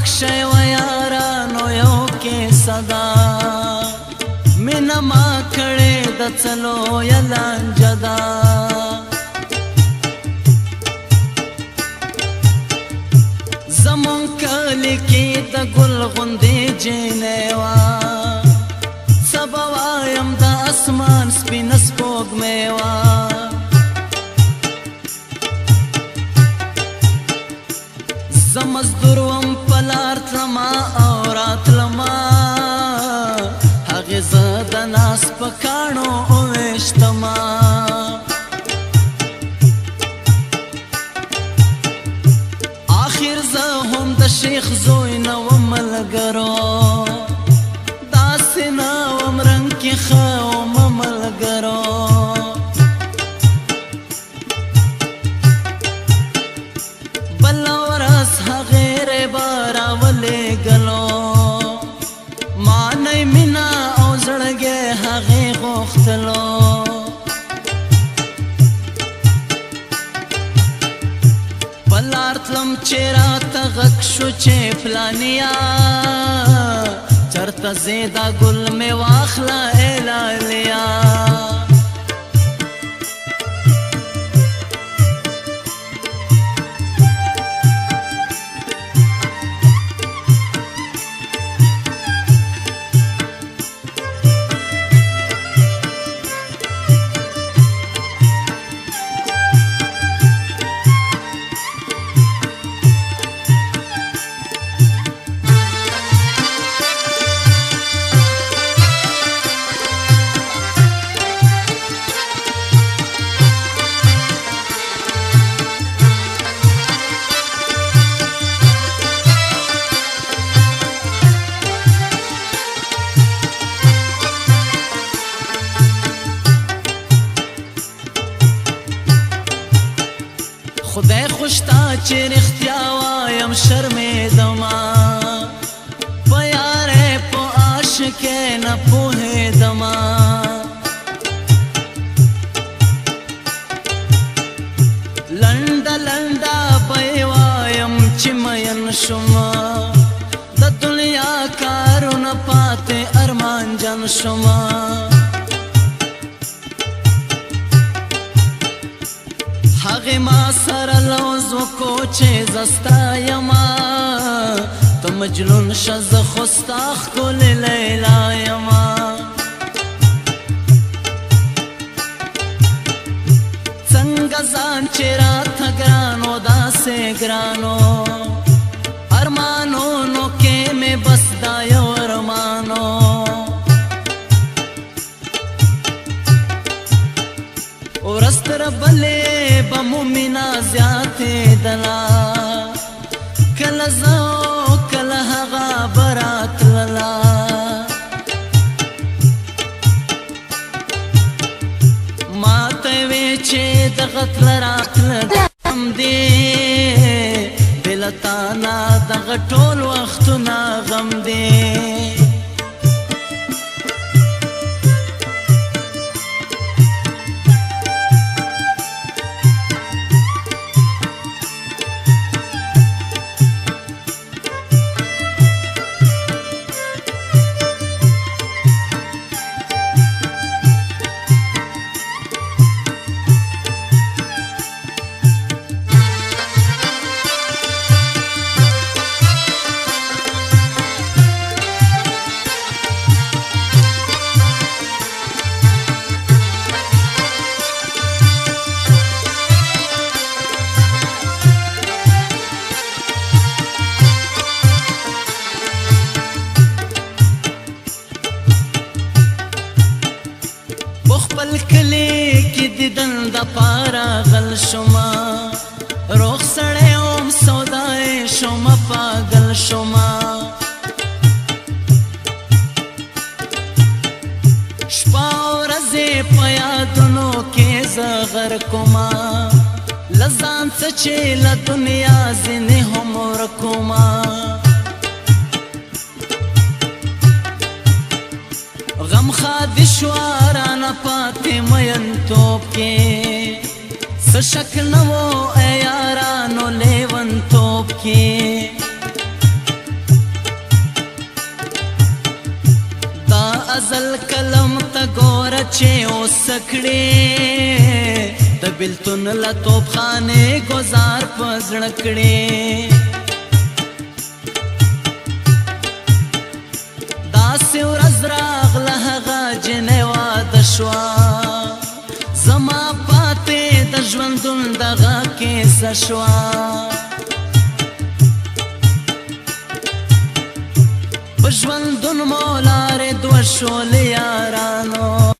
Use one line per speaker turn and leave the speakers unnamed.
بخشي ويارانو یو کې صدا مینا ما کړې د چلو یلانجدا زمون کلی کې د ګل غوندې جینې وا سبا وایم د اسمان سپین سپوږمۍ وا زمزدور وم پلار تلما او راتلما هغه زه د ناس په کاڼو وویشتما آخر زه هم د شیخ زوی نه وم ملګرو داسې نه وم رنګ کې ښه وم ملګرو بله ورځ هغې ریبه راولېږلو ما نه مینه او زړګی هغې غوښتلو پلار تلم چې راته غږ شو چې فلانیا چرته ځې دا ګل مې واخله ایلالیا خدای خوشتا چې رښتیا وایم شرمېدما په یارې په عاشقې نه پوهېدما لنډه لنډه به یې وایم چې مین شومه د دنیا کارونه پاتې ارمان جان شومه هغې ما سره لوز وکړو چې زه ستا یمه ته مجنون شه زه خو ستا ښکلې لیلا یمه څنګه ځان چې راته ګرانو داسې ګرانو ارمانونو کې مې بس دا یو ارمانو ورځ تر بلې به مو مینه زیاتېدله کله زه او کله هغه به راتلله ما ته وې چې دغه تله راتله غم دی بې له تا نه دغه ټول وختونه غم دی خپل کلی کې دیدن د پاره غل شوما روغ سړی اوم سودای شوما پاگل شوما شپه ورځې په یادونو کې زه غرق کوما له ځان څه چې له دنیا ځینې هم ورکوما غم خادي شوه رانه پاتې مینتوب کې څه شک نه و ای یارانو لیونتوب کې اصل کلم تا ګوره چې اوسکړې د بلتون له توپخانې ګزار په زړه کړې داسې ورځ راغله هغه جنۍ واده شوه زما پاتې د ژوندون دغه کیسه شوه ژوندون مو لارې دوه شولې یارانو